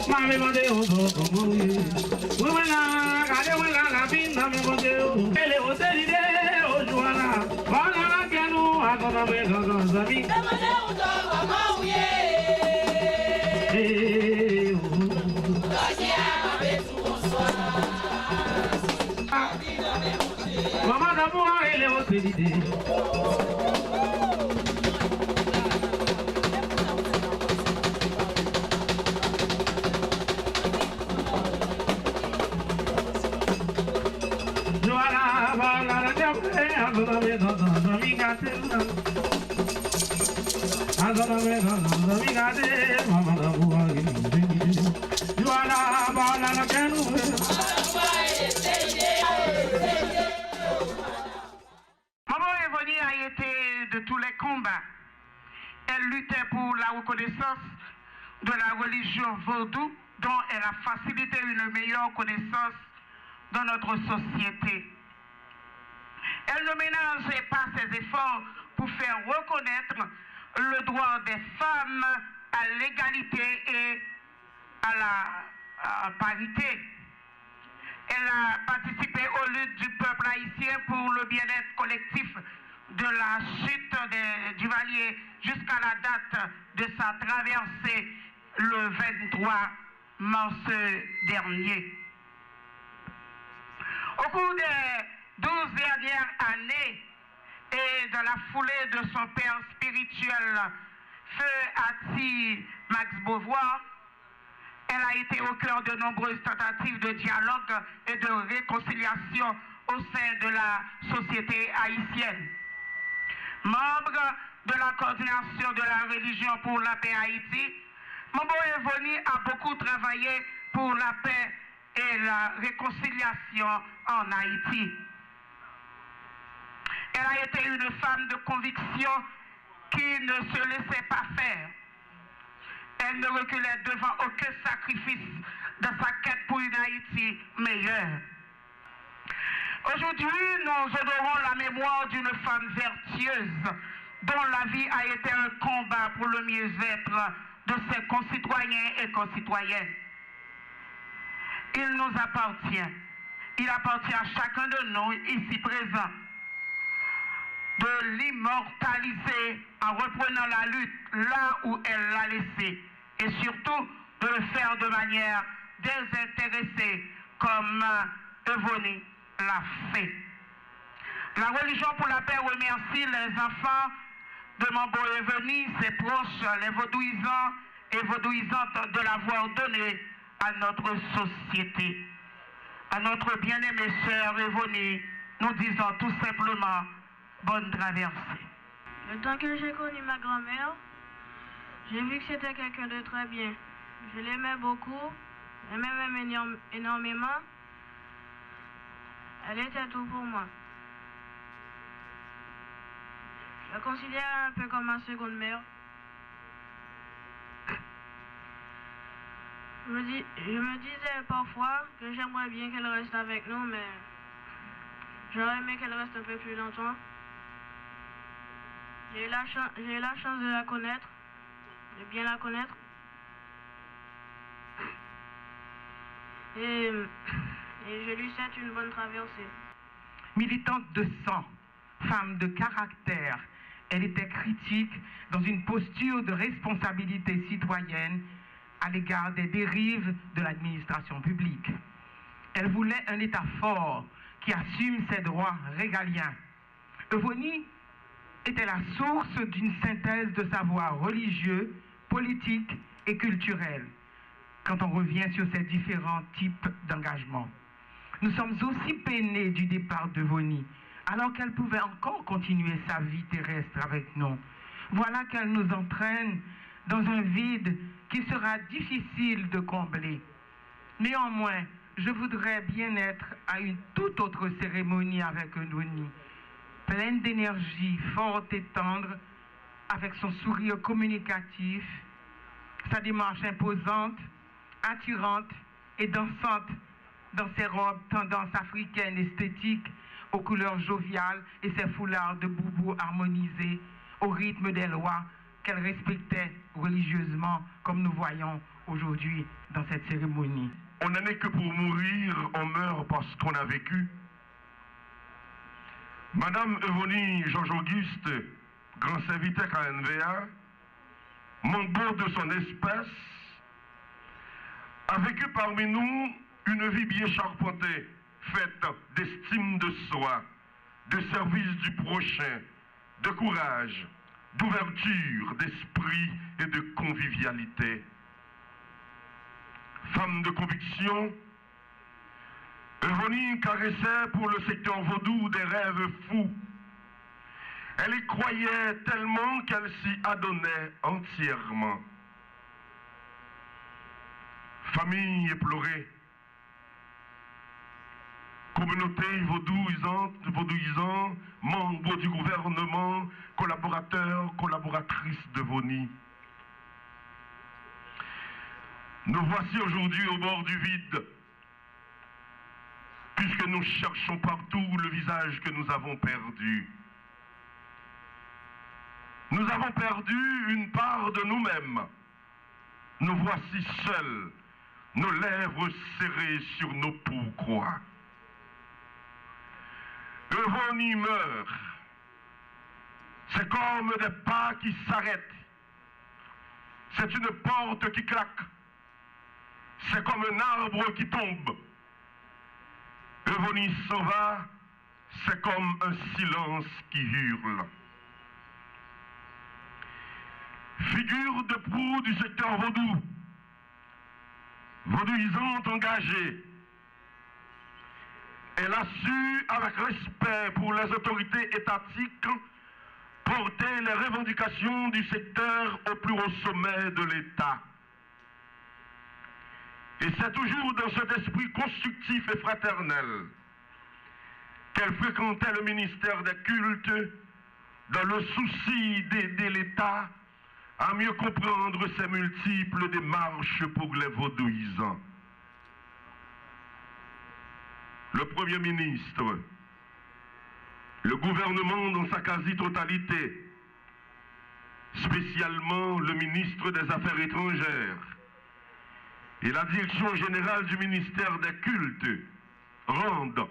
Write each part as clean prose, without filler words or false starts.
Mami mande ozo komuri. Wena kade wena la pinda me mande o. Ele o teride o juana. Bana la piano agora me gaga zami. Mande ozo komuri. Mama d'amour, ele o teride. Maman Evony a été de tous les combats. Elle luttait pour la reconnaissance de la religion vaudou, dont elle a facilité une meilleure connaissance dans notre société. Elle ne ménageait pas ses efforts pour faire reconnaître le droit des femmes à l'égalité et à la parité. Elle a participé aux luttes du peuple haïtien pour le bien-être collectif de la chute du Valier jusqu'à la date de sa traversée le 23 mars dernier. Au cours des 12 dernières années et dans la foulée de son père spirituel, Feu Ati Max Beauvoir, elle a été au cœur de nombreuses tentatives de dialogue et de réconciliation au sein de la société haïtienne. Membre de la coordination de la religion pour la paix Haïti, Mambo Evony a beaucoup travaillé pour la paix et la réconciliation en Haïti. Elle a été une femme de conviction qui ne se laissait pas faire. Elle ne reculait devant aucun sacrifice dans sa quête pour une Haïti meilleure. Aujourd'hui, nous honorons la mémoire d'une femme vertueuse dont la vie a été un combat pour le mieux-être de ses concitoyens et concitoyennes. Il nous appartient. Il appartient à chacun de nous ici présents de l'immortaliser en reprenant la lutte là où elle l'a laissée et surtout de le faire de manière désintéressée comme Evony l'a fait. La religion pour la paix remercie les enfants de Mambo Evony, ses proches, les vaudouisants et vaudouisantes de l'avoir donné à notre société. À notre bien-aimée sœur Evony, nous disons tout simplement bonne traversée. Le temps que j'ai connu ma grand-mère, j'ai vu que c'était quelqu'un de très bien. Je l'aimais beaucoup, elle m'aimait énormément. Elle était tout pour moi. Je la considère un peu comme ma seconde mère. Je me disais parfois que j'aimerais bien qu'elle reste avec nous, mais j'aurais aimé qu'elle reste un peu plus longtemps. J'ai eu la chance de la connaître, de bien la connaître. Et je lui souhaite une bonne traversée. Militante de sang, femme de caractère, elle était critique dans une posture de responsabilité citoyenne à l'égard des dérives de l'administration publique. Elle voulait un État fort qui assume ses droits régaliens. Evony était la source d'une synthèse de savoir religieux, politique et culturel, quand on revient sur ces différents types d'engagement. Nous sommes aussi peinés du départ d'Evony, alors qu'elle pouvait encore continuer sa vie terrestre avec nous. Voilà qu'elle nous entraîne dans un vide qui sera difficile de combler. Néanmoins, je voudrais bien être à une toute autre cérémonie avec Evony, pleine d'énergie, forte et tendre, avec son sourire communicatif, sa démarche imposante, attirante et dansante dans ses robes tendance africaine esthétique, aux couleurs joviales et ses foulards de boubou harmonisés au rythme des lois qu'elle respectait religieusement, comme nous voyons aujourd'hui dans cette cérémonie. On n'en est que pour mourir, on meurt parce qu'on a vécu. Madame Evonie Georges-Auguste, grand serviteur KNVA, membre de son espèce, a vécu parmi nous une vie bien charpentée, faite d'estime de soi, de service du prochain, de courage, d'ouverture d'esprit et de convivialité. Femme de conviction, Evonie caressait pour le secteur vaudou des rêves fous. Elle y croyait tellement qu'elle s'y adonnait entièrement. Famille éplorée, communauté vaudouisante, membres du gouvernement, collaborateurs, collaboratrices de Vony. Nous voici aujourd'hui au bord du vide, puisque nous cherchons partout le visage que nous avons perdu. Nous avons perdu une part de nous-mêmes. Nous voici seuls, nos lèvres serrées sur nos pourquoi. Evonie meurt. C'est comme des pas qui s'arrêtent. C'est une porte qui claque. C'est comme un arbre qui tombe. Evonie s'en va, c'est comme un silence qui hurle. Figure de proue du secteur vaudou, vaudouisante engagée, elle a su, avec respect pour les autorités étatiques, porter les revendications du secteur au plus haut sommet de l'État. Et c'est toujours dans cet esprit constructif et fraternel qu'elle fréquentait le ministère des Cultes dans le souci d'aider l'État à mieux comprendre ses multiples démarches pour les vaudouisants. Le Premier ministre, le gouvernement dans sa quasi-totalité, spécialement le ministre des Affaires étrangères et la direction générale du ministère des Cultes rendent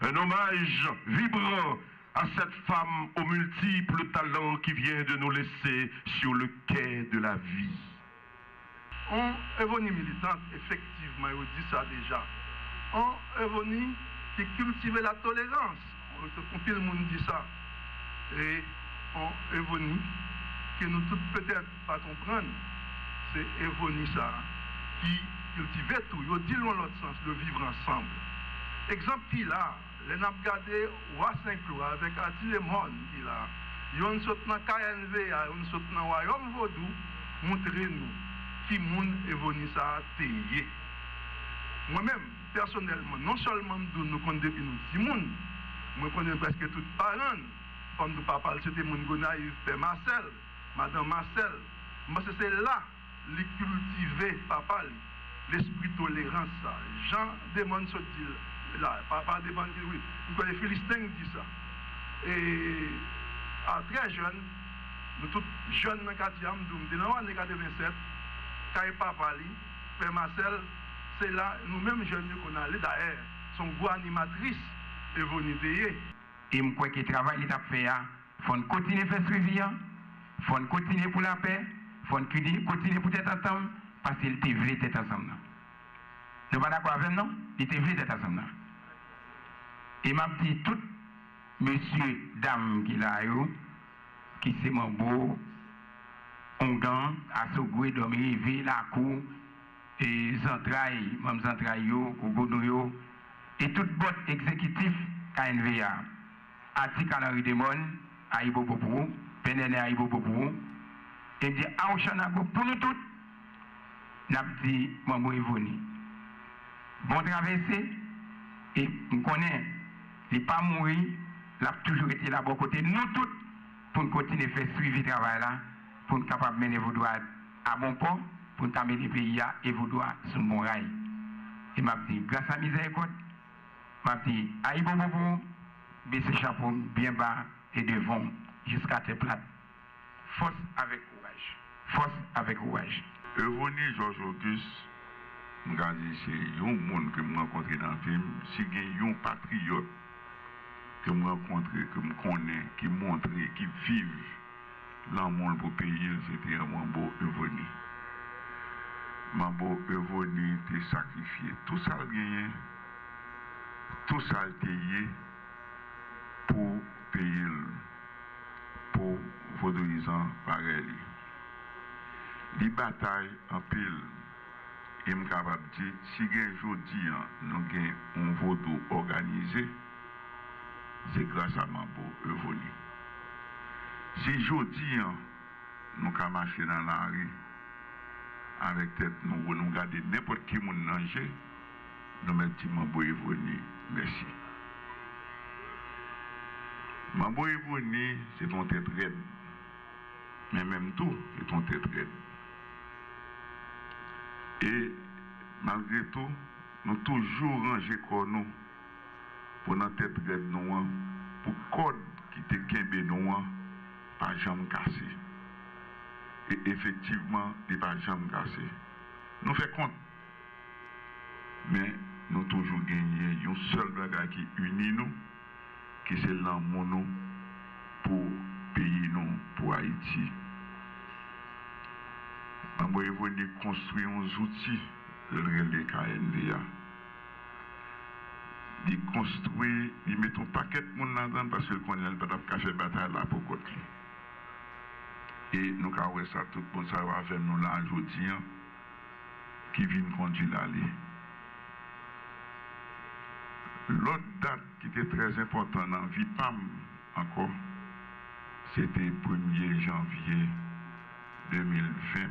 un hommage vibrant à cette femme aux multiples talents qui vient de nous laisser sur le quai de la vie. On Evonie militante, effectivement, on dit ça déjà. On Evonie qui cultivait la tolérance. Tout le monde dit ça. Et on Evonie, que nous tous peut-être pas comprendre, c'est Evonie ça, qui cultivait tout. Il dit dans l'autre sens, de vivre ensemble. Exemple qui là, les n'a regardé Roi Saint-Cloud avec Atilemon qui là. Ils ont sauté dans KNV, ils ont sauté dans Royaume Vaudou, montrez-nous qui moun Evonie ça a payé. Moi-même, personnellement, non seulement nous connaissons depuis nous 10 moun, moi connais presque tous les parents, comme nous papa, c'était mon Gonaïf, Père Marcel, Madame Marcel. Moi, c'est là, les cultiver, papa, l'esprit tolérance, ça. Jean Desmond se dit là, papa Desmond dit oui, nous les Philistins dit ça. Et à très jeune, nous tous jeunes dans le quartier Amdoum, dans l'année 87, quand papa, Père Marcel, c'est là, nous-mêmes jeunes qu'on a allé d'ailleurs, son gros animatrice, Evonie Deyé. Et je crois que le travail qu'il a fait, il faut continuer à faire suivi, il faut continuer pour la paix, il faut continuer pour être ensemble, parce qu'il était vrai d'être ensemble. Nous ne sommes pas d'accord avec nous, il était vrai d'être ensemble. Et m'a dit tout, monsieur, dame qui là, qui c'est mon beau, Ongan, Assogoué, Domi, la cour, et Zantraï, Mme Zantraï, Ougoudou, et toute botte exécutif KNVA, Atik Henri Demon, Aïbo Bopou, Penene Aïbo Bopou, et dit Aouchanago pour nous tous, n'a dit Mamou Evonie. Bon traversé, et on connaît, il n'est pas mort, il a toujours été là, bon côté, nous tous, pour nous continuer à faire suivre le travail là, pour nous capables de mener vos doigts à bon port, pour nous amener le pays et vos doigts sur mon rail. Et m'a dit, grâce à miséricorde, m'a dit, Aïbo Bobo, baissez chapeau bien bas et devant jusqu'à tes plates. Force avec courage. Force avec courage. Evony Georges Auguste, c'est un monde que je rencontré dans le film. Si il y a un patriote que je rencontre, que je connais, qui montre, qui vit l'amour pour le pays, c'était un beau Evony. Ma beau Evony t'est sacrifié. Tout ça le gagné, tout ça le payé pour payer, pour vaudouisant pareil. Les batailles en pile, et je suis capable de dire, si aujourd'hui nous avons un vaudou organisé, c'est grâce à ma beau Evony. Si aujourd'hui nous avons marché dans la rue, avec tête, nous regardons n'importe qui nous danger, nous mettons ma beau Evony, merci. Ma beau Evony, c'est ton tête raide. Mais même tout, c'est ton tête raide. Et malgré tout, nous toujours rangé corps nous pour notre tête raide nous, pour code qui te kembe nous, pas jamais cassé. Et effectivement, il n'est pas jamais cassé. Nous faisons compte. Mais nous toujours gagné un seul bagage qui unit nous, qui c'est l'amour nous pour pays nous, pour Haïti. Nous avons construit des outils de KNVA. Ils construisent, ils mettent un paquet de monde là-dedans parce qu'ils connaissent le café bataille là pour côté. Et nous avons ça tout le monde savoir faire nous là aujourd'hui qui vient conduire l'aller. L'autre date qui était très importante dans la vie PAM encore, c'était 1er janvier 2020.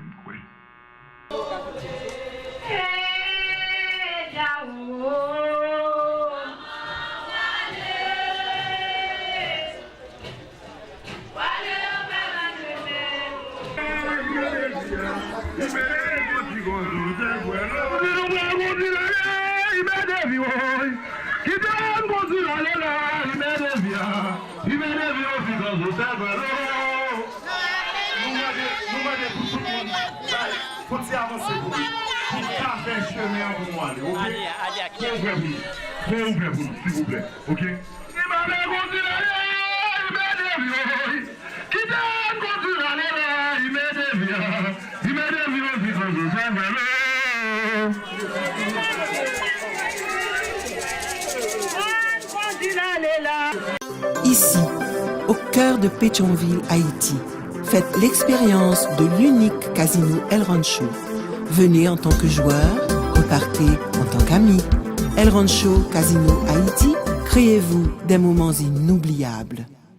Faut avancer pour lui. Pour faire un chemin pour moi. Très ouvert pour nous. Très ouvert pour nous, s'il vous plaît. Ok? Ici, au cœur de Pétionville, Haïti, faites l'expérience de l'unique casino El Rancho. Venez en tant que joueur, repartez en tant qu'ami. El Rancho Casino Haïti, créez-vous des moments inoubliables.